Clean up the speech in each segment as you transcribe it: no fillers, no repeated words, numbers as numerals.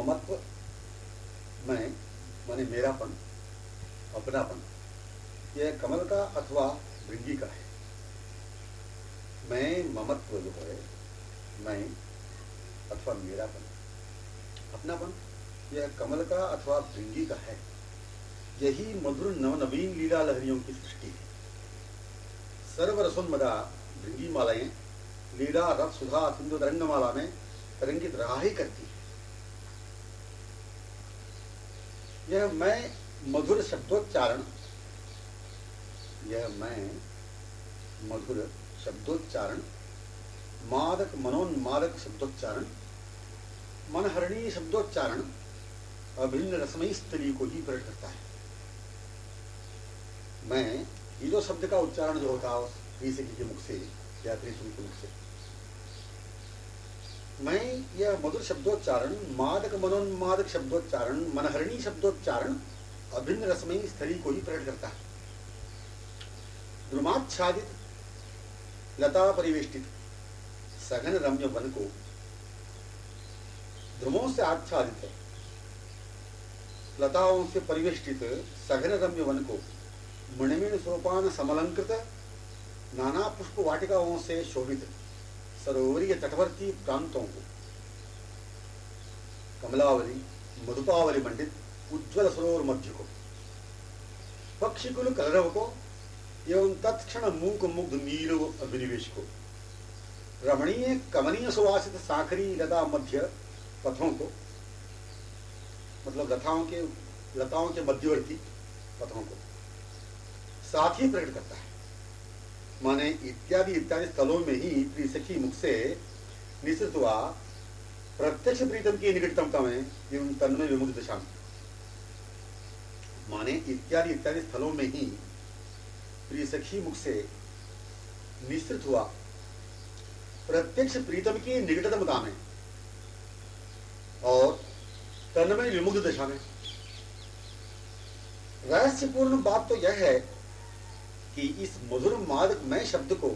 ममत्व, मैं माने मेरापन, अपनापन, यह कमल का अथवा भृंगी का है। मैं ममत्व जो है, मैं अथवा मेरापन, अपनापन, यह कमल का अथवा भृंगी का है। यही मधुर नवनवीन लीला लहरियों की सृष्टि है। सर्वरसोन्मदा भृंगी मालाएं लीला रस सुधा सिंधु तरंगमाला में तरंगित रहा ही करती है। यह मैं मधुर शब्दोच्चारण, यह मैं मधुर शब्दोच्चारण, मादक मनोन्मादक शब्दोच्चारण, मनहरणीय शब्दोच्चारण अभिन्न रसमयी स्त्री को ही प्रकट करता है। मैं ये जो शब्द का उच्चारण जो होता है त्रिसखी के मुख से या त्रिसुरी के मुख से, मैं यह मधुर शब्दोच्चारण, मादक मनोन्मादक शब्दोच्चारण, मनहरणीय शब्दोच्चारण अभिन्न रसमयी स्त्री को ही प्रकट करता है। द्रुमाच्छादित लता परिवेष्टित सघन रम्य वन को, ध्रुमों से आच्छादित लताओं से परिवेष्टित सघन रम्य वन को, मणिमणि सोपान समलंकृत नाना पुष्प वाटिकाओं से शोभित सरोवरीय तटवर्ती प्रांतों को, कमलावली मधुपावली मंडित उज्ज्वल सरोवर मध्य को, पक्षिकुल कलरव को एवं तत्क्षण मूक मुग्ध नील अभिनिवेश को, रमणीय कमनीय सुवासित साखरी लता मध्य पथों को, मतलब लताओं के मध्यवर्ती पथों को साथ ही प्रकट करता है। माने इत्यादि इत्यादि स्थलों में ही त्रिसखी मुख से निश्चित हुआ प्रत्यक्ष प्रीतम की निकटतमता में एवं तन्मय विमुक्त दशा में, माने इत्यादि इत्यादि स्थलों में ही त्रिसखी मुख से निश्चित हुआ प्रत्यक्ष प्रीतम की निकटतमता में और तन्मय विमुक्त दशा में। रहस्यपूर्ण बात तो यह है कि इस मधुर मादक मैं शब्द को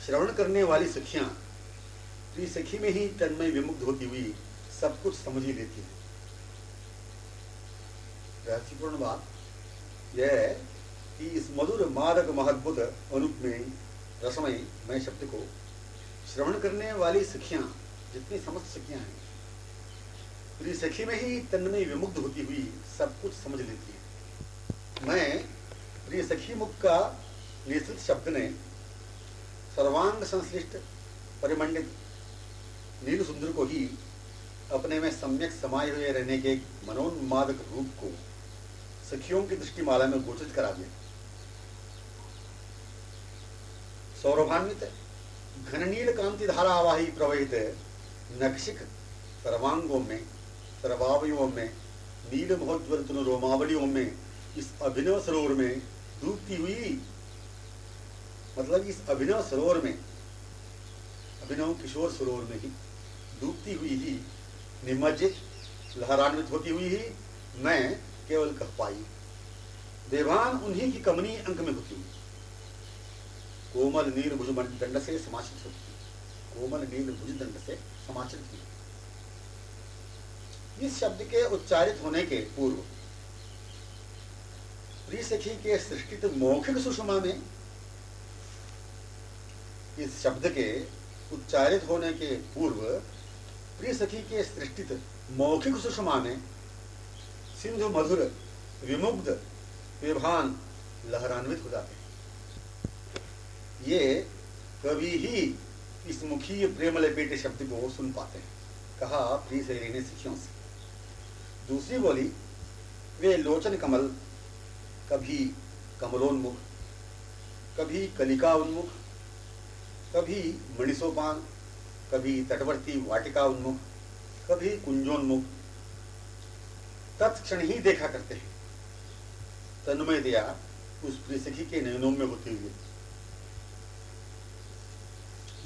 श्रवण करने वाली सखियां त्रिसखी में ही तन्मय विमुक्त होती हुई सब कुछ समझ ही लेती हैं। रहस्यपूर्ण बात यह है कि इस मधुर मादक महद्भुत अनुपमेय रसमय मैं शब्द को श्रवण करने वाली सखियां, जितनी समस्त सखियां हैं, त्रिसखी में ही तन्मय विमुक्त होती हुई सब कुछ समझ लेती है। मैं त्रिसखी मुख का निश्चित शब्द ने सर्वांग संश्लिष्ट परिमंडित नील सुंदर को ही अपने में सम्यक समाये हुए रहने के मनोन्मादक रूप को सखियों की दृष्टिमाला में गोचरित करा दिया। सौरभान्वित घननील कांति धारावाही प्रवहित नक्षिक सर्वांगों में, सर्वावयों में, नील महोज्वल तुन रोमावलियों में इस अभिनव सरोवर में डूबती हुई, मतलब इस अभिनव सरोवर में, अभिनव किशोर सरोवर में ही डूबती हुई ही, निमज्जित लहरान्वित होती हुई ही मैं केवल कह पाई, देवान उन्हीं की कमनीय अंक में होती हुई कोमल नील भुज दंड से समाचित होती, कोमल नील भुज दंड से समाचित हुई। इस शब्द के उच्चारित होने के पूर्व त्रिसखी के सृष्टित मौखिक सुषमा में, इस शब्द के उच्चारित होने के पूर्व त्रिसखी के सृष्टित मौखिक सुषमा में सिंधु मधुर विमुग्ध विभान लहरान्वित हो जाते हैं। ये कभी ही इस मुखीय प्रेम लपेटे शब्द को सुन पाते हैं, कहा त्रिसखी ने सखियों से। दूसरी बोली, वे लोचन कमल, कभी कमलोन्मुख, कभी कलिका उन्मुख, कभी मणिसोपान, कभी तटवर्ती वाटिका उन्मुख, कभी कुंजोन्मुख तत्क्षण ही देखा करते हैं, तन्मय दया उस त्रिसखी के नयनों में होते हुए।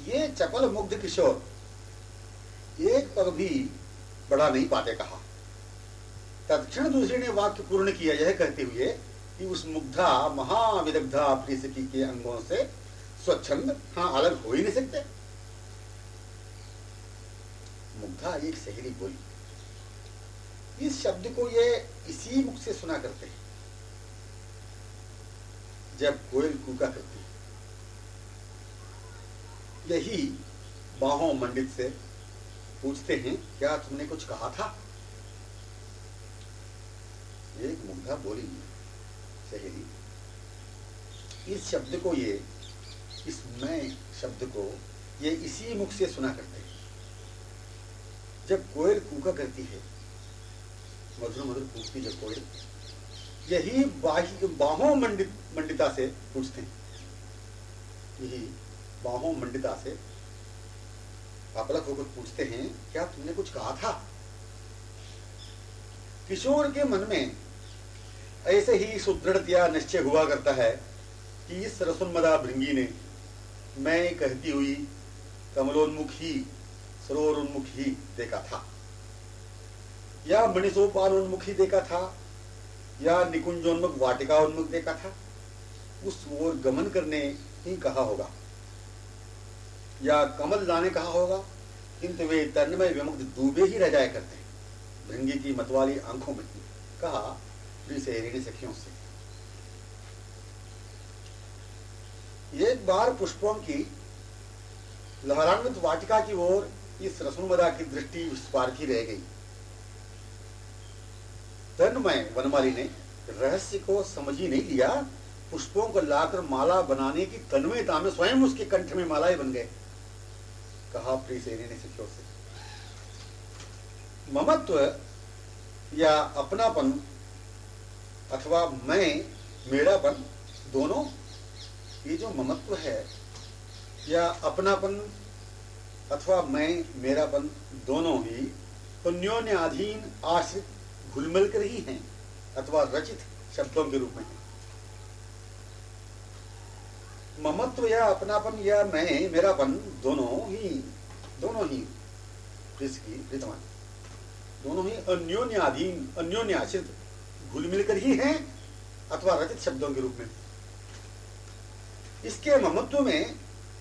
ये चपल मुग्ध किशोर एक पग भी बढ़ा नहीं पाते, कहा। तत्क्षण दूसरे ने वाक्य पूर्ण किया यह कहते हुए कि उस मुग्धा महाविदग्धा त्रिसखी के अंगों से स्वच्छंद हाँ अलग हो ही नहीं सकते। मुग्धा एक सहेली बोली, इस शब्द को ये इसी मुख से सुना करते हैं जब कोयल कूका करती है। यही बाहों मंडित से पूछते हैं, क्या तुमने कुछ कहा था? एक मुग्धा बोली, सहेली, इस शब्द को ये, इस मैं शब्द को ये इसी मुख से सुना करते हैं जब कोयल कूका करती है, मधुर मधुर कूकती जब कोयल। यही बाहों मंडिता से पूछते हैं, यही बाहों मंडिता से अपलक होकर पूछते हैं, क्या तुमने कुछ कहा था? किशोर के मन में ऐसे ही सुदृढ़तया निश्चय हुआ करता है कि इस रसोन्मदा भृंगी ने मैं कहती हुई कमलोन्मुखी सरोवरोन्मुखी देखा था, या मणिसोपानोन्मुखी देखा था, या निकुंजोन्मुख वाटिकाोन्मुख देखा था। उस ओर गमन करने ही कहा होगा, या कमल लाने कहा होगा, किंतु वे तन्मय विमुक्त डूबे ही रह जाया करते हैं भृंगी की मतवाली आंखों में, कहा प्रिय सखियों से। एक बार पुष्पों की लहरान्वित वाटिका की ओर इस रसोन्मदा की दृष्टि विस्फारती रह गई। तन्मय वनमाली ने रहस्य को समझ ही नहीं लिया, पुष्पों को लाकर माला बनाने की तन्मयता में स्वयं उसके कंठ में मालाएं बन गए। कहा प्रिय सखियों से, ममत्व या अपनापन अथवा मैं मेरापन दोनों, ये जो ममत्व है या अपनापन अथवा मैं मेरापन दोनों ही अन्योन्याधीन आश्रित घुलमिल कर ही हैं अथवा रचित शब्दों के रूप में हैं। ममत्व या अपनापन या मैं मेरापन दोनों ही इसकी विद्यमान, दोनों ही अन्योन्याधीन अन्योन्याश्रित घुल मिलकर ही हैं अथवा रचित शब्दों के रूप में। इसके ममत्व में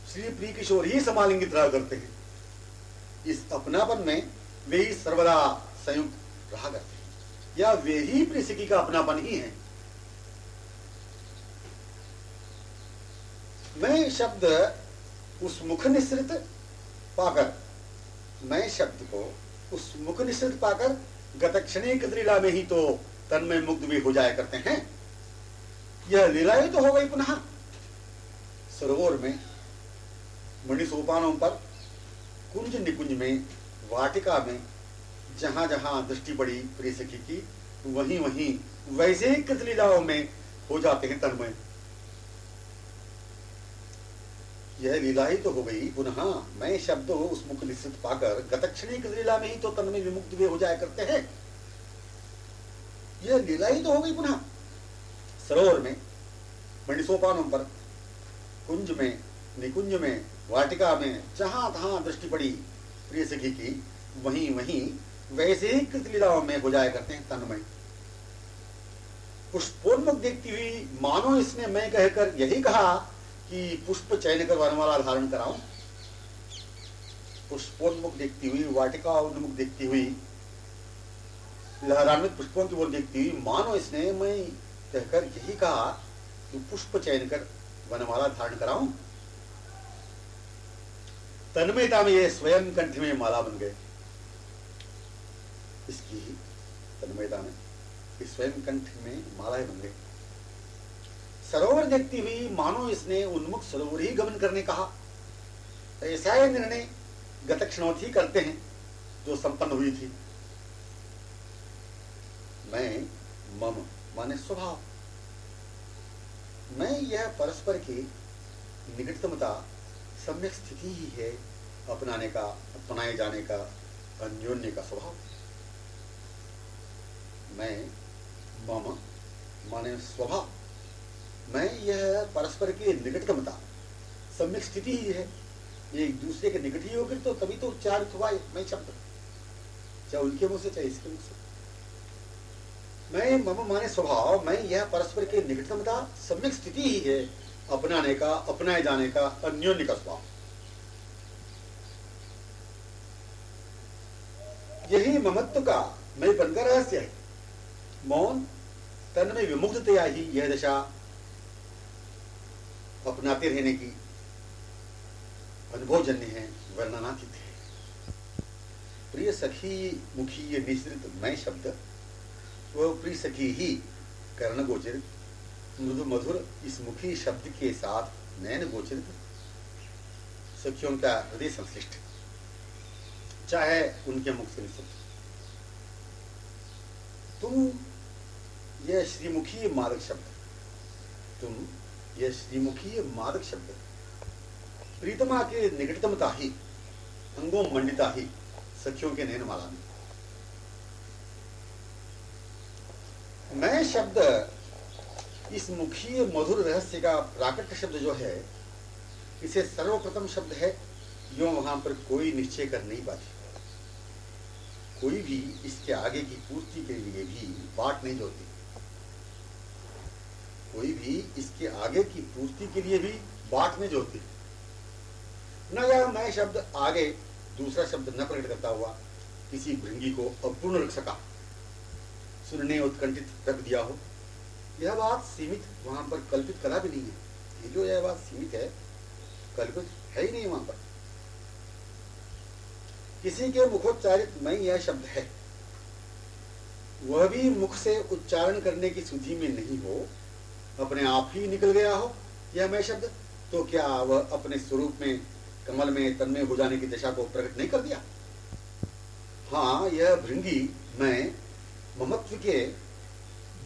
श्री प्रिय किशोर ही समालिंगित रहा करते हैं, इस अपनापन में वे ही सर्वदा संयुक्त रहा करते हैं, या वे ही प्रिय सखी का अपनापन ही है। मैं शब्द उस मुख निश्रित पाकर, मैं शब्द को उस मुख निश्रित पाकर गतक्षणिक लीला में ही तो तन्मय मुग्ध भी हो जाया करते हैं। यह लीला ही तो हो गई पुनः सरोवर में, मणिसोपानों पर, कुंज निकुंज में, वाटिका में, जहां जहां दृष्टि पड़ी प्रिय सखी की, वहीं वहीं वैसे ही कृतलीलाओं में हो जाते हैं तन्मय। यह लीला ही तो हो गई पुनः मैं शब्द उस मुख निश्चित पाकर गतक्षणिक लीला में ही तो तन्मय विमुक्त भी हो जाया करते हैं। यह लीला ही तो हो गई पुनः सरोवर में, मणिसोपानों पर, कुंज में, निकुंज में, वाटिका में, जहां तहां दृष्टि पड़ी प्रिय सखी की, वहीं वहीं वैसे ही कृतलीलाओं में हो जाया करते हैं तन्मय। पुष्पोन्मुख देखती हुई मानो इसने मैं कहकर यही कहा कि पुष्प चयन कर वनमाला धारण कराऊं। पुष्पोन्मुख देखती हुई, वाटिका उन्मुख देखती हुई, लहरान्वित पुष्पों की ओर देखती हुई मानो इसने मैं कहकर यही कहा कि पुष्प चयन कर वनमाला धारण कराऊं। तन्मयता में ये स्वयं कंठ में माला बन गए, इसकी तन्मयता में इस स्वयं कंठ में मालाएं बन गई। सरोवर देखती हुई मानो इसने उन्मुख सरोवर ही गमन करने कहा। ऐसा ही निर्णय गतक्षणोथी करते हैं जो संपन्न हुई थी। मैं मम माने स्वभाव, मैं यह परस्पर की निकटतमता सम्यक स्थिति ही है अपनाने का, अपनाए जाने का, अन्योन्य का स्वभाव। मैं मम माने स्वभाव, मैं यह परस्पर की निकटतमता सम्यक स्थिति ही है, ये एक दूसरे के निकट ही होगी तो तभी तो उच्चारित हुआ मैं शब्द, चाहे उनके मुंह से चाहे इसके मुंह से। मैं मम माने स्वभाव, मैं यह परस्पर के निकटतमता सम्यक स्थिति ही है अपनाने का, अपनाए जाने का, अन्योन्य का स्वभाव। यही ममत्व का मैं बन का रहस्य है। मौन तन में विमुग्धतया ही यह दशा अपनाते रहने की अनुभवजन्य है, वर्णनातीत है। प्रिय सखी मुखी ये निश्रित मैं शब्द, वह प्रिय सखी ही कर्ण गोचरित मृदु मधुर इस मुखी शब्द के साथ नैन गोचरित सखियों का हृदय संश्लिष्ट, चाहे उनके मुख से निश्चित। तुम यह श्रीमुखी मादक शब्द, तुम यह श्रीमुखी मादक शब्द प्रीतमा के निकटतमता ही अंगों मंडिता ही सखियों के नैन माला में। मैं शब्द इस मुखी मधुर रहस्य का प्राकट्य शब्द जो है, इसे सर्वप्रथम शब्द है, यो वहां पर कोई निश्चय कर नहीं पाती। कोई भी इसके आगे की पूर्ति के लिए भी बाट नहीं जोड़ती, कोई भी इसके आगे की पूर्ति के लिए भी बाट नहीं जोड़ती। न यह मैं शब्द आगे दूसरा शब्द न प्रकट करता हुआ किसी भृंगी को अपूर्ण रख सका, सुनने उत्कंठित रख दिया हो। यह बात सीमित वहां पर कल्पित कला भी नहीं है। ये जो यह बात सीमित है, कल्पित है ही नहीं वहां पर। किसी के मुखोच्चारित मैं यह शब्द है, वह भी मुख से उच्चारण करने की सुधि में नहीं हो, अपने आप ही निकल गया हो यह मैं शब्द, तो क्या वह अपने स्वरूप में कमल में तन्मय हो जाने की दशा को प्रकट नहीं कर दिया? हाँ, यह भृंगी मैं ममत्व के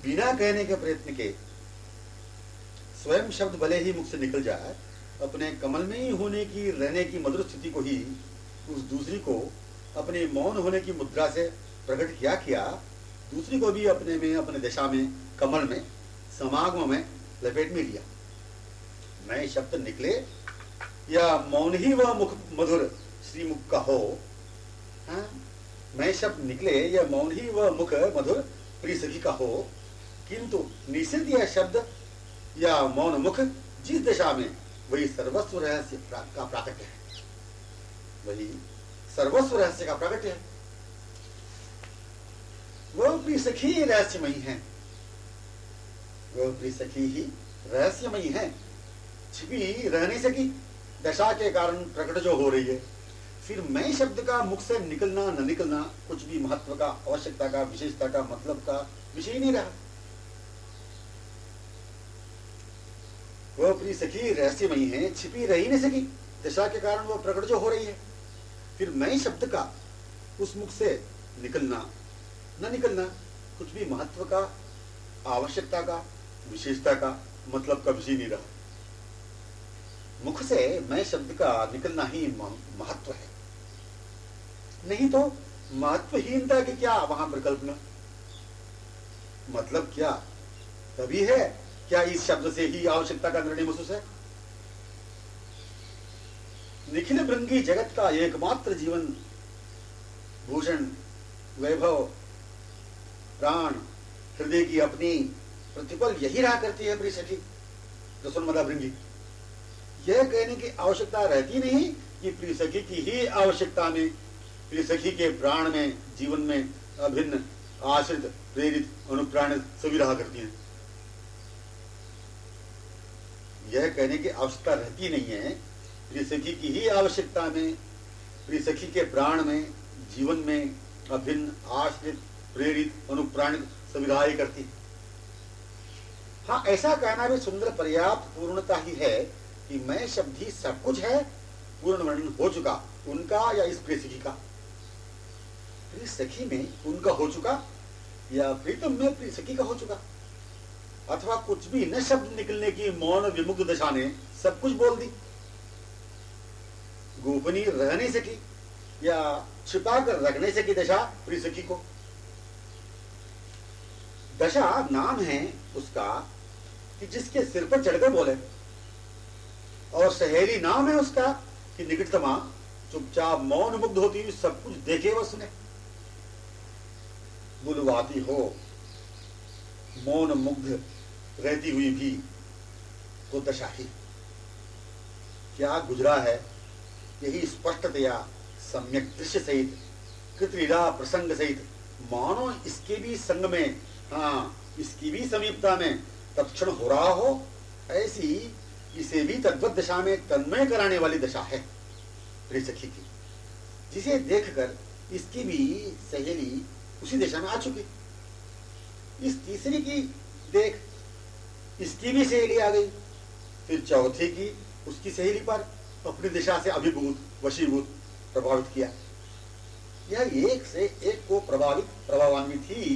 बिना कहने के प्रयत्न के स्वयं शब्द भले ही मुख से निकल जाए, अपने कमल में ही होने की रहने की मधुर स्थिति को ही उस दूसरी को अपने मौन होने की मुद्रा से प्रकट किया दूसरी को भी अपने में, अपने दशा में, कमल में, समागम में लपेट में लिया। मैं शब्द निकले या मौन ही वह मुख मधुर श्रीमुख का हो, हाँ? मैं शब्द निकले या मौन ही वह मुख मधुर प्रिय सखी का हो, किंतु निषिद्ध यह शब्द या मौन मुख जिस दशा में, वही सर्वस्व रहस्य का प्राकट्य है, वही सर्वस्व रहस्य का प्राकट्य है। वह प्रिय सखी रहस्यमयी है, वह प्रिय सखी ही रहस्यमयी है। छिपी रह नहीं सकी दशा के कारण प्रकट जो हो रही है। फिर मैं शब्द का मुख से निकलना न निकलना कुछ भी महत्व का, आवश्यकता का, विशेषता का, मतलब का विषय नहीं रहा। वह प्रिय सखी रहस्यमयी है, छिपी रह ही नहीं सकी दशा के कारण वह प्रकट जो हो रही है। फिर मैं शब्द का उस मुख से निकलना न निकलना कुछ भी महत्व का, आवश्यकता का, विशेषता का, मतलब का विषय नहीं रहा। मुख से मैं शब्द का निकलना ही महत्व है, नहीं तो महत्वहीनता की क्या वहां पर कल्पना, मतलब क्या तभी है क्या इस शब्द से ही आवश्यकता का निर्णय महसूस है? निखिल भृंगी जगत का एकमात्र जीवन भूषण, वैभव, प्राण, हृदय की अपनी प्रतिपल यही रहा करती है प्रिय सखी रसोन्मदा भृंगी। यह कहने की आवश्यकता रहती नहीं कि प्रिय सखी की ही आवश्यकता में, प्रिय सखी के प्राण में, जीवन में अभिन्न, आश्रित, प्रेरित, अनुप्राणित सभी रहा करती हैं। यह कहने की आवश्यकता रहती नहीं है प्रिय सखी की ही आवश्यकता में, प्रिय सखी के प्राण में, जीवन में अभिन्न, आश्रित, प्रेरित, अनुप्राणित सभी रहा ही करती। हाँ, ऐसा कहना भी सुंदर पर्याप्त पूर्णता ही है कि मैं शब्द ही सब कुछ है, पूर्ण वर्णन हो चुका उनका या इस प्रिय सखी का। प्रिय सखी में उनका हो चुका या प्रीतम में प्रिय सखी का हो चुका, अथवा कुछ भी न शब्द निकलने की मौन विमुक्त दशा ने सब कुछ बोल दी। गोपनीय रह नहीं सकी या छिपा कर रख नहीं सकी दशा प्रिय सखी को। दशा नाम है उसका कि जिसके सिर पर चढ़कर बोले, और सहेली नाम है उसका कि निकटतमा चुपचाप मौन मुग्ध होती हुई सब कुछ देखे व सुने। बुलवाती हो मौन मुग्ध रहती हुई भी तो दशा ही क्या गुजरा है, यही स्पष्टतया सम्यक दृश्य सहित, कृतलीला प्रसंग सहित मानो इसके भी संग में, हाँ इसकी भी समीपता में तत्क्षण हो रहा हो, ऐसी इसे भी तद्वत दशा में तन्मय कराने वाली दशा है प्रिय सखी की, जिसे देखकर इसकी भी सहेली उसी दिशा में आ चुकी। इस तीसरी की देख इसकी भी सहेली आ गई, फिर चौथी की उसकी सहेली पर अपनी दिशा से अभिभूत वशीभूत प्रभावित किया। यह एक से एक को प्रभावान्वित ही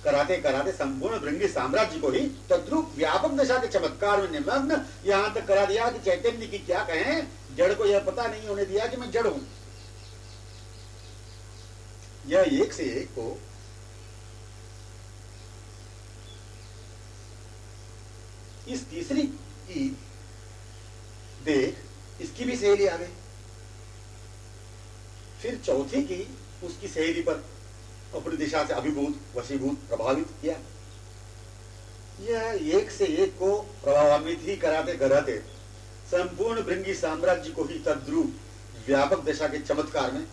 कराते कराते संपूर्ण भृंगी साम्राज्य को ही तद्रूप व्यापक दशा के चमत्कार में निमग्न यहां तक करा दिया कि चैतन्य की क्या कहें, जड़ को यह पता नहीं होने दिया कि मैं जड़ हूं। यह एक से एक को इस तीसरी की देख इसकी भी सहेली आ गई, फिर चौथी की उसकी सहेली पर अपनी दिशा से अभिभूत वशीभूत प्रभावित किया। यह एक से एक को प्रभावान्वित ही कराते कराते संपूर्ण भृंगी साम्राज्य को ही तद्रूप व्यापक दशा के चमत्कार में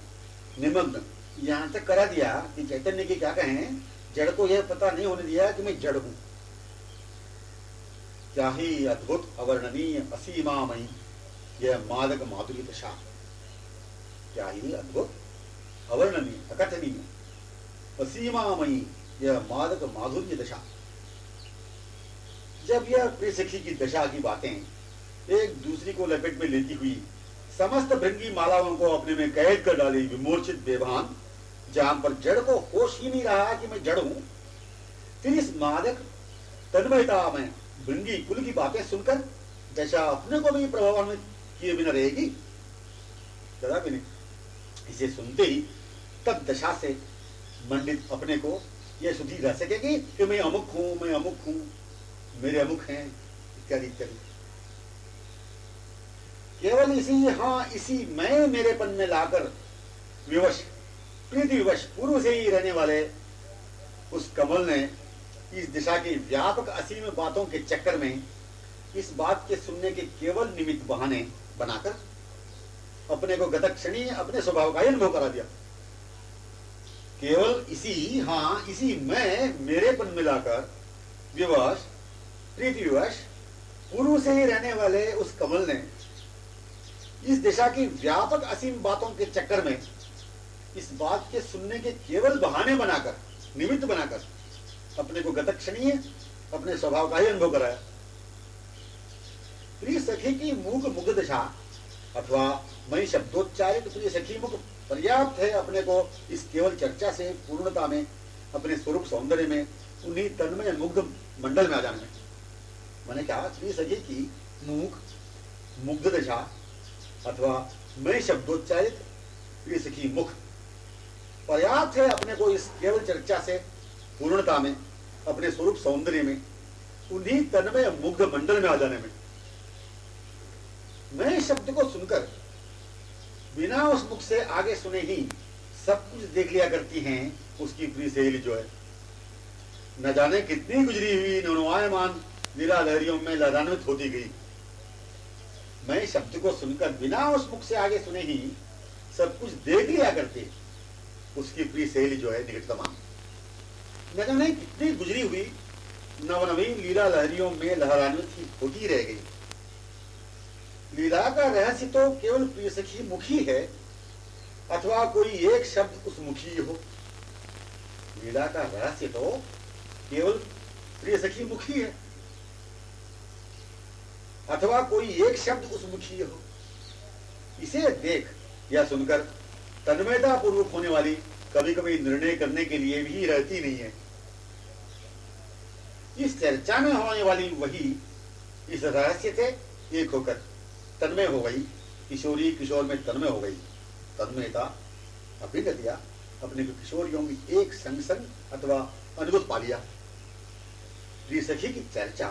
निमग्न यहां तक करा दिया कि चैतन्य की क्या कहें, जड़ को यह पता नहीं होने दिया कि मैं जड़ हूं। क्या ही अद्भुत अवर्णनीय असीमामयी यह मादक माधुरी दशा, क्या ही अद्भुत अवर्णनीय अकथनीय असीमामयी यह मादक माधुर्य दशा। जब यह प्रिय सखी की दशा की बातें एक दूसरी को लपेट में लेती हुई समस्त भृंगी मालाओं को अपने में कैद कर डाली विमूर्छित बेभान, जहां पर जड़ को होश ही नहीं रहा कि मैं जड़ हूं, फिर इस मादक तन्मयता में भृंगी कुल की बातें सुनकर दशा अपने को भी प्रभावान्वित किए बिना रहेगी, जरा भी नहीं। इसे सुनते ही तब दशा से मंडित अपने को यह सुधी रह सकेगी कि मैं अमुक हूं, मैं अमुक हूं, मेरे अमुक हैं इत्यादि इत्यादि। केवल इसी मैं मेरेपन में लाकर विवश प्रीति विवश पूर्व से ही रहने वाले उस कमल ने इस दिशा की व्यापक असीम बातों के चक्कर में इस बात के सुनने के केवल निमित्त बहाने बनाकर अपने को गतक्षणी अपने स्वभाव का अनुभव करा दिया। केवल इसी मैं मेरेपन मिलाकर विवश प्रीति विवश पूर्व से ही रहने वाले उस कमल ने इस दिशा की व्यापक असीम बातों के चक्कर में इस बात के सुनने के केवल बहाने बनाकर निमित्त बनाकर अपने को गतक्षणीय अपने स्वभाव का ही अनुभव कराया। प्रिय सखी की मूक मुग्ध दशा अथवा मई शब्दोच्चारित प्रिय सखी मुख पर्याप्त है अपने को इस केवल चर्चा से पूर्णता में अपने स्वरूप सौंदर्य में उन्हीं तन्मय मुग्ध मंडल में आ जाने में। मैंने कहा प्रिय सखी की मूक मुग्ध दशा अथवा मई शब्दोच्चारित प्रिय सखी मुख पर्याप्त है अपने को इस केवल चर्चा से पूर्णता में अपने स्वरूप सौंदर्य में उन्हीं तन्मय मुग्ध मंडल में आ जाने में। मैं शब्द को सुनकर बिना उस मुख से आगे सुने ही सब कुछ देख लिया करती हैं उसकी प्रिय सहेली जो है। न जाने कितनी गुजरी हुई नौनुवायमान लीला लहरियों में लहरान्वित होती गई। मैं शब्द को सुनकर बिना उस मुख से आगे सुने ही सब कुछ देख लिया करती उसकी प्रिय सहेली जो है निकटतमा। न जाने कितनी गुजरी हुई नवनवीन लीला लहरियों में लहरान्वित ही होती रह गई। लीला का रहस्य तो केवल प्रिय सखी मुखी है अथवा कोई एक शब्द उस मुखी हो। लीला का रहस्य तो केवल प्रिय सखी मुखी है अथवा कोई एक शब्द उस मुखी हो। इसे देख या सुनकर तन्मयता पूर्वक होने वाली कभी कभी निर्णय करने के लिए भी रहती नहीं है। इस चर्चा में होने वाली वही इस रहस्य से एक होकर तन्मय हो गई। किशोरी किशोर में तन्मय हो गई। तन्मयता अभिगतिया अपने किशोरियों में एक संग संग अथवा अनुभूत पा लिया। प्रिय सखी की चर्चा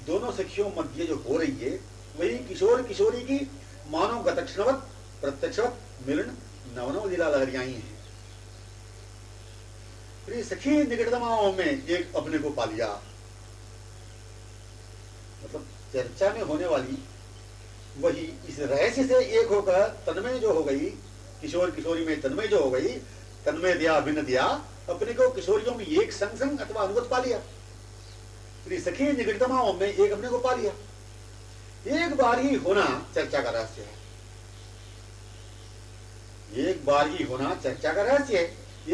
दोनों सखियों मध्य जो हो रही है वही किशोर किशोरी की मानव गतक्षणवत प्रत्यक्षवत मिलन नवनव लीला लहरियां हैं। प्रिय सखी निकटतमाओं में एक अपने को पा लिया। मतलब चर्चा में होने वाली वही इस रहस्य से एक होकर तन्मय जो हो गई, किशोर किशोरी में तन्मय जो हो गई, तन्मय दिया अभिन्न दिया अपने को किशोरियों में एक संग संग अथवा अनुगत पा लिया, प्रिय सखी निकटतमाओं में एक अपने को पा लिया। एक बार ही होना चर्चा का रहस्य है, एक बार ही होना चर्चा का रहस्य है।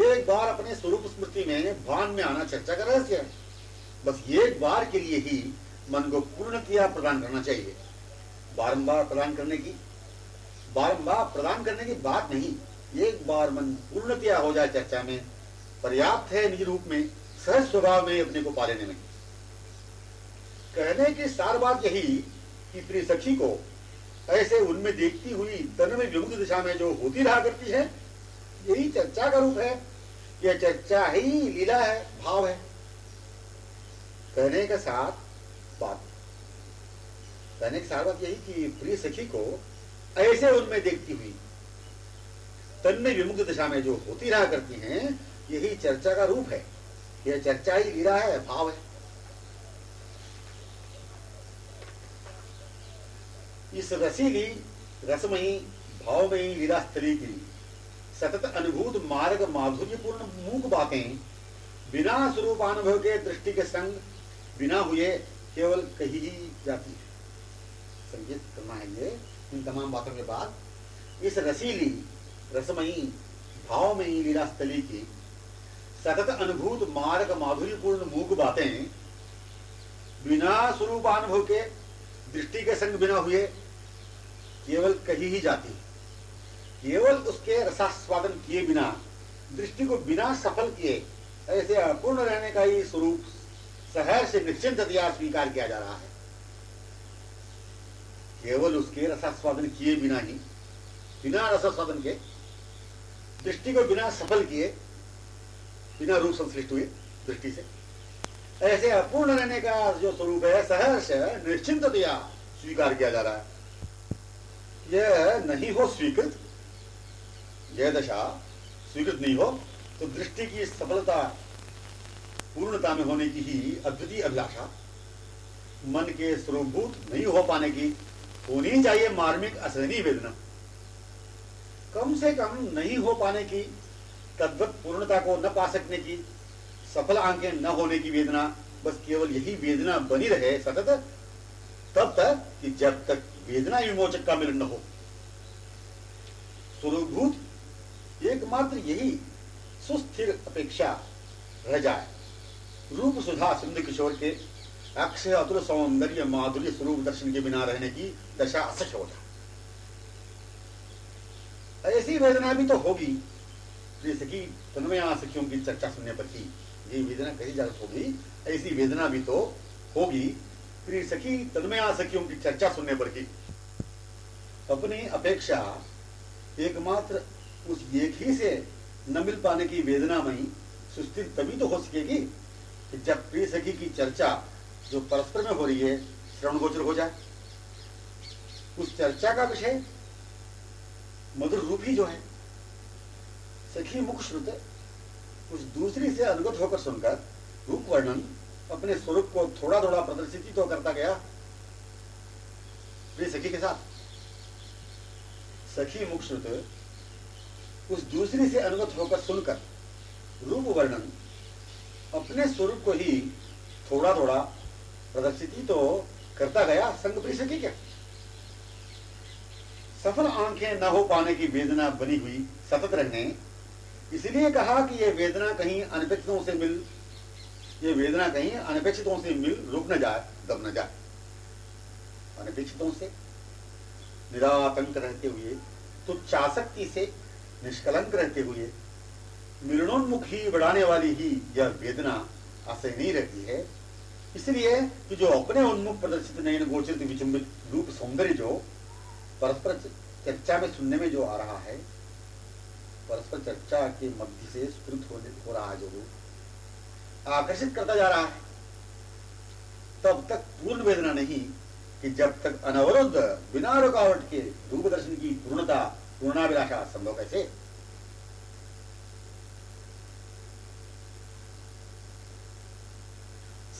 एक बार अपने स्वरूप स्मृति में भान में आना चर्चा का रहस्य है। बस एक बार के लिए ही मन को पूर्णतया प्रदान करना चाहिए। बारंबार प्रदान करने की बात नहीं, एक बार मन पूर्णतया हो जाए चर्चा में पर्याप्त है। निज रूप में सहज स्वभाव में अपने को पा लेने में कहने की सार बात यही कि प्रिय सखी को ऐसे उनमें देखती हुई तन में विमुक्त दिशा में जो होती रहा करती है, यही चर्चा का रूप है। यह चर्चा ही लीला है, भाव है। कहने के साथ बात यही कि प्रिय सखी को ऐसे उनमें देखती हुई तन में विमुक्त दिशा में जो होती रहा करती हैं, यही चर्चा का रूप है। यह चर्चा ही लीला है, भाव है। इस रसीली रसमयी भावमयी लीला स्थली की सतत अनुभूत मार्ग माधुर्यपूर्ण मूक बातें बिना स्वरूपानुभव के दृष्टि के संग बिना हुए केवल कही ही जाती है। संकेत करना है ये इन तमाम बातों के बाद। इस रसीली रसमयी भावमयी लीला स्थली की सतत अनुभूत मार्ग माधुर्यपूर्ण मूक बातें बिना स्वरूपानुभव के दृष्टि के संग बिना हुए केवल कही ही जाती है। केवल उसके रसास्वादन किए बिना, दृष्टि को बिना सफल किए ऐसे अपूर्ण रहने का ही स्वरूप सहर्ष से निश्चिंततया स्वीकार किया जा रहा है। केवल उसके रसास्वादन किए बिना ही, बिना रसास्वादन के, दृष्टि को बिना सफल किए, बिना रूप संश्लिष्ट हुए दृष्टि से, ऐसे अपूर्ण रहने का जो स्वरूप है सहर्ष निश्चिंततया स्वीकार किया जा रहा है। यह नहीं हो स्वीकृत, यह दशा स्वीकृत नहीं हो तो दृष्टि की सफलता पूर्णता में होने की ही अद्वितीय अभिलाषा, मन के स्वरूपभूत नहीं हो पाने की होनी चाहिए मार्मिक असहनीय वेदना। कम से कम नहीं हो पाने की, तद्वत पूर्णता को न पा सकने की, सफल आंखें न होने की वेदना, बस केवल यही वेदना बनी रहे सतत, तब तक कि जब तक वेदना विमोचक का मिलन न हो। स्वरूपभूत एकमात्र यही सुस्थिर अपेक्षा रह जाए। रूप सुधा सिंधु किशोर के अक्षय अतुल सौंदर्य माधुर्य स्वरूप दर्शन के बिना रहने की दशा असह्य हो जाए। ऐसी वेदना भी तो होगी जैसे कि तन्मया सखियों की चर्चा सुनने पर ही ये वेदना कही जा होगी, ऐसी वेदना भी तो होगी प्रिय सखी तन्मया सखियों की चर्चा सुनने पर ही। अपनी अपेक्षा एकमात्र उस एक ही से न मिल पाने की वेदनामयी सुस्थिर तभी तो हो सकेगी कि जब प्रिय सखी की चर्चा जो परस्पर में हो रही है श्रवण गोचर हो जाए। उस चर्चा का विषय मधुर रूप ही जो है, सखी मुख श्रुत उस दूसरी से अनुगत होकर सुनकर रूप वर्णन अपने स्वरूप को थोड़ा थोड़ा प्रदर्शित तो करता गया प्रिय सखी के साथ। सखी मुख श्रुत उस दूसरी से अनुगत होकर सुनकर रूप वर्णन अपने स्वरूप को ही थोड़ा थोड़ा प्रदर्शित तो करता गया संग प्रिय सखी के। सफल आंखें न हो पाने की वेदना बनी हुई सतत रहने, इसलिए कहा कि यह वेदना कहीं अनपेक्षितों से मिल, ये वेदना कहीं अनपेक्षितों से मिल रुक न जाए, दब न जाए। अनपेक्षितों से निरातंक रहते हुए, तुच्छासक्ति से निष्कलंक रहते हुए, मिलनोन्मुख ही बढ़ाने वाली ही यह वेदना असहनीय रहती है। इसलिए कि जो अपने उन्मुख प्रदर्शित नयन गोचरित विचुंबित रूप सौंदर्य जो परस्पर चर्चा में सुनने में जो आ रहा है, परस्पर चर्चा के मध्य से स्फुरित हो रहा है, जो रूप आकर्षित करता जा रहा है, तब तक पूर्ण वेदना नहीं कि जब तक अनवरुद्ध बिना रुकावट के रूप दर्शन की पूर्णता पूर्णाभिलाषा संभव कैसे।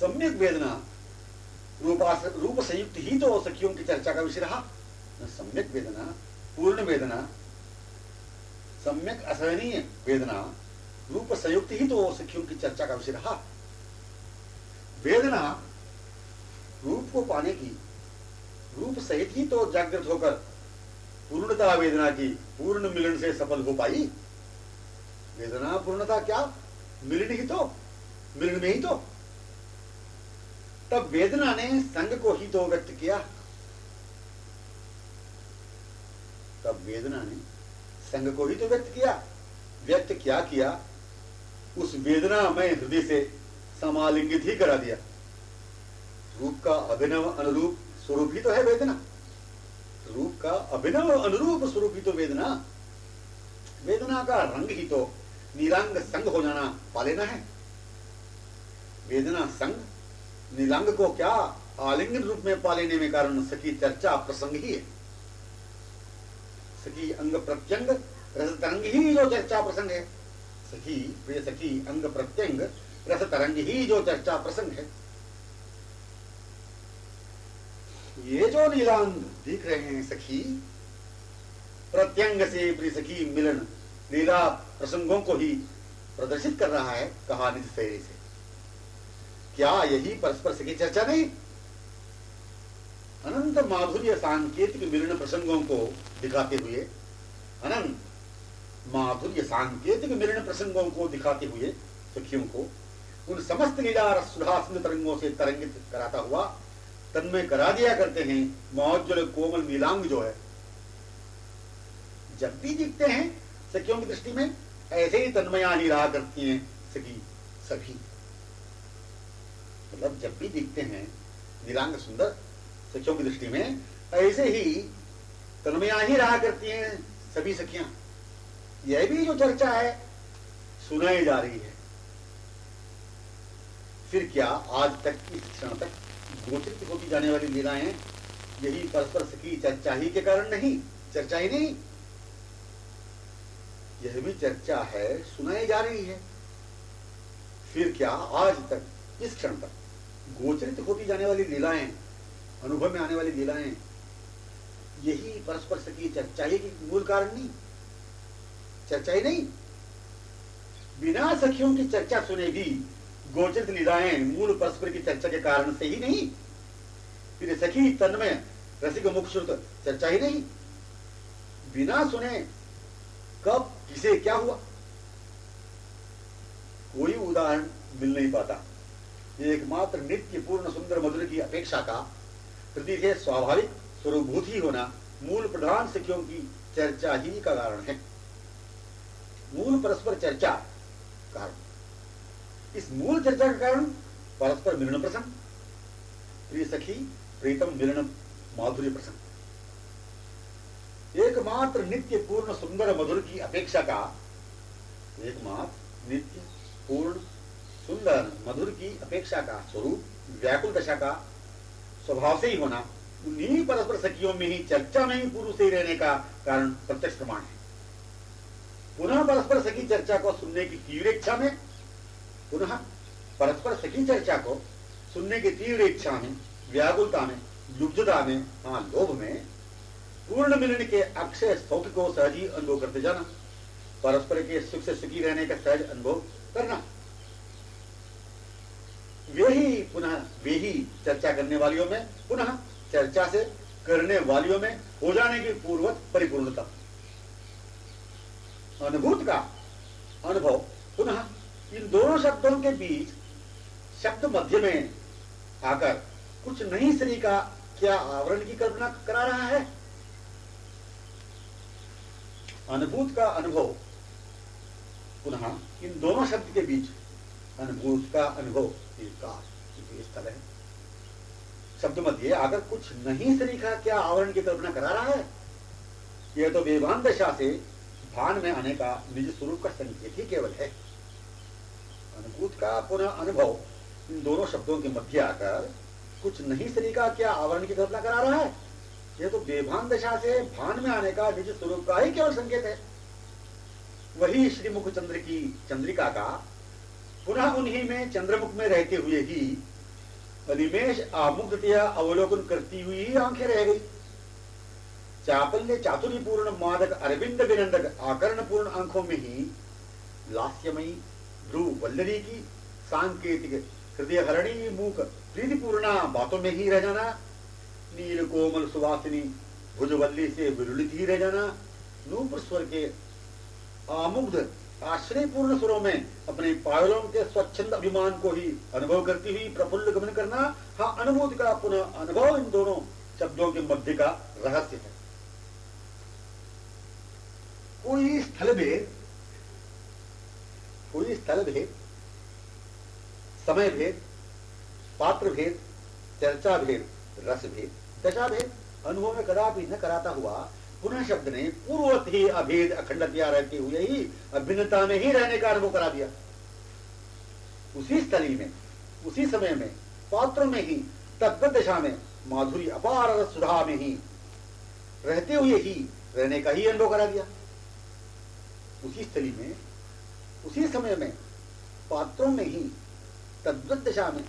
सम्यक वेदना रूप संयुक्त ही तो सखियों की चर्चा का विषय रहा। सम्यक वेदना, पूर्ण वेदना, सम्यक असहनीय वेदना रूप संयुक्त ही तो सखियों की चर्चा का विषय रहा। वेदना रूप को पाने की, रूप सहित ही तो जागृत होकर पूर्णता वेदना की पूर्ण मिलन से सफल हो पाई। वेदना पूर्णता क्या, मिलन ही तो, मिलन में ही तो। तब वेदना ने संग को ही तो व्यक्त किया। तब वेदना ने संग को ही तो व्यक्त किया। व्यक्त क्या किया, उस वेदना में हृदय से समालिंगित ही करा दिया। रूप का अभिनव अनुरूप स्वरूप ही तो है वेदना। रूप का अभिनव अनुरूप स्वरूप ही तो वेदना। वेदना का रंग ही तो नीलांग संग हो जाना, पा लेना है। वेदना संग नीलांग को क्या आलिंगन रूप में पा लेने में कारण सखी चर्चा प्रसंग ही है। सखी अंग प्रत्यंग रस तरंग ही जो चर्चा प्रसंग है। सखी प्रिय सखी अंग प्रत्यंग रस तरंग ही जो चर्चा प्रसंग है। ये जो नीलांग दिख रहे हैं सखी, प्रत्यंग से प्रिय सखी मिलन लीला प्रसंगों को ही प्रदर्शित कर रहा है कहानी शैली से। क्या यही परस्पर सखी चर्चा नहीं? अनंत माधुर्य सांकेतिक मिलन प्रसंगों को दिखाते हुए, अनंत माधुर्य सांकेतिक मिलन प्रसंगों को दिखाते हुए सखियों को उन समस्त लीला रस सुधासिंध तरंगों से तरंगित कराता हुआ तन्मय करा दिया करते हैं। मौज्ज्वल कोमल नीलांग जो है, जब भी दिखते हैं सखियों की दृष्टि में ऐसे ही तन्मया ही रहा करती हैं सखी सभी। मतलब जब भी दिखते हैं नीलांग सुंदर सखियों की दृष्टि में ऐसे ही तन्मया ही रहा करती हैं सभी सखियां। यह भी जो चर्चा है सुनाई जा रही है। फिर क्या आज तक इस क्षण तक गोचरित होती जाने वाली लीलाएं यही परस्पर सखी चर्चा ही के कारण नहीं, चर्चा ही नहीं, यह भी चर्चा है, सुनाई जा रही है। फिर क्या आज तक इस क्षण तक गोचरित होती जाने वाली लीलाएं, अनुभव में आने वाली लीलाएं यही परस्पर सखी चर्चा ही की मूल कारण नहीं, चर्चा ही नहीं। बिना सखियों की चर्चा सुने भी गोचरित लीलाएं मूल परस्पर की चर्चा के कारण से ही नहीं। फिर सखी तन्मय रसिक मुखश्रुत चर्चा ही नहीं। बिना सुने कब किसे क्या हुआ कोई उदाहरण मिल नहीं पाता। एकमात्र नित्य पूर्ण सुंदर मधुर की अपेक्षा का हृदय से स्वाभाविक स्वरूभूत ही होना मूल प्रधान सखियों की चर्चा ही का कारण है। मूल परस्पर चर्चा कारण, इस मूल चर्चा का कारण परस्पर मिलन प्रसंग, प्रिय सखी प्रीतम मिलन माधुर्य प्रसंग। एकमात्र नित्य पूर्ण सुंदर मधुर की अपेक्षा का, एकमात्र नित्य पूर्ण सुंदर मधुर की अपेक्षा का स्वरूप व्याकुल दशा का स्वभाव से ही होना उन्हीं परस्पर सखियों में ही चर्चा में ही पूर्व से ही रहने का कारण प्रत्यक्ष प्रमाण है। पुनः परस्पर सखी चर्चा को सुनने की तीव्र इच्छा में, पुनः परस्पर सखी चर्चा को सुनने की तीव्र इच्छा में, व्याकुलता में, लुब्धता में, हाँ लोभ में पूर्ण मिलन के अक्षय सौख्य को सहज ही अनुभव करते जाना, परस्पर के सुख से सुखी रहने का सहज अनुभव करना। वे ही चर्चा करने वालियों में, पुनः चर्चा से करने वालियों में हो जाने की पूर्वत परिपूर्णता। अनुभूत का अनुभव पुनः इन दोनों शब्दों के बीच शब्द मध्य में आकर कुछ नई श्री का क्या आवरण की कल्पना करा रहा है। अनुभूत का अनुभव पुनः इन दोनों शब्द के बीच, अनुभूत का अनुभव स्थल है, शब्द मध्य आकर कुछ नहीं श्री का क्या आवरण की कल्पना करा रहा है। यह तो बेभान दशा से भान में आने का निज स्वरूप का संकेत ही केवल है। अनुभूत का पुनः अनुभव इन दोनों शब्दों के मध्य आकर कुछ नहीं श्री का क्या आवरण की कल्पना करा रहा है। यह तो बेभान दशा से भान में आने का निज स्वरूप का ही केवल संकेत है। वही श्रीमुख चंद्र की चंद्रिका का पुनः उन्हीं में चंद्रमुख में रहते हुए ही अनिमेष आमुग्धतया अवलोकन करती हुई आंखें रह गई। चापल्य चातुर्यपूर्ण मादक अरविंद विनंदक आकर्ण पूर्ण आंखों में ही लास्यमयी भ्रू वल्लरी की सांकेतिक हृदय हरणी मूक प्रीतिपूर्णा बातों में ही रह जाना, नील कोमल सुवासिनी भुजवल्ली से विरुलित ही रह जाना, नूपुर स्वर के आमुग्ध आश्रयपूर्ण स्वरों में अपने पायलों के स्वच्छंद अभिमान को ही अनुभव करती हुई प्रफुल्ल गमन करना, हाँ अनुभूति का पुनः अनुभव इन दोनों शब्दों के मध्य का रहस्य है। कोई स्थल भेद, समय भेद, पात्र भेद, चर्चा भेद, रस भेद, दशा भेद अनुभव में कदापि न कराता हुआ पुनः शब्द ने पूर्वत ही अभेद अखंडतया रहते हुए ही अभिन्नता में ही रहने का अनुभव करा दिया। उसी स्थली में, उसी समय में, पात्रों में ही, तद्वत दशा में, माधुर्य अपार रस सुधा में ही रहते हुए ही रहने का ही अनुभव करा दिया। उसी स्थली में, उसी समय में, पात्रों में ही, तद्वत दशा में,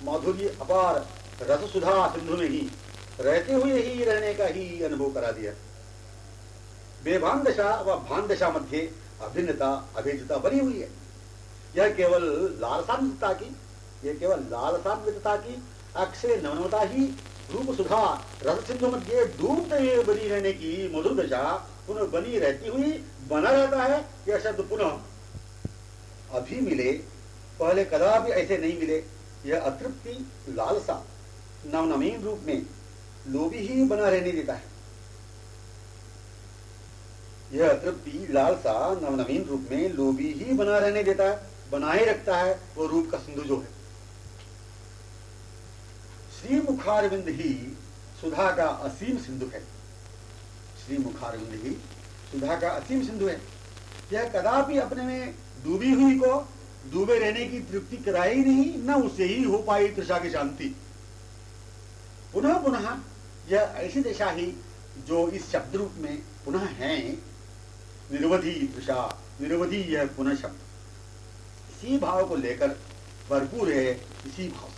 माधुर्य अपार रस सुधा सिंधु में ही रहते हुए ही रहने का ही अनुभव करा दिया। बेभान दशा व भान दशा मध्य अभिन्नता अभेदता बनी हुई है। यह केवल लालसान्वितता की अक्षय नवनता ही रूप सुधा रस सिंधु मध्य डूबते हुए बनी रहने की मधुर दशा पुनः बनी रहती हुई बना रहता है। यह शब्द पुनः अभी मिले, पहले कदापि ऐसे नहीं मिले। यह अतृप्ति लालसा नवनवीन रूप में लोभी ही बना रहने देता है। यह अतृप्ति लालसा नवनवीन रूप में लोभी ही बना रहने देता है, बनाए रखता है वो रूप का सिंधु जो है। श्री मुखारविंद ही सुधा का असीम सिंधु है। श्री मुखारविंद ही सुधा का असीम सिंधु है। यह कदापि अपने में डूबी हुई को डूबे रहने की तृप्ति कराई नहीं, न उसे ही हो पाई तृषा की शांति। पुनः पुनः यह ऐसी दशा ही जो इस शब्द रूप में पुनः है। निरवधि तृषा, निरवधि यह पुनः शब्द इसी भाव को लेकर भरपूर है। इसी भाव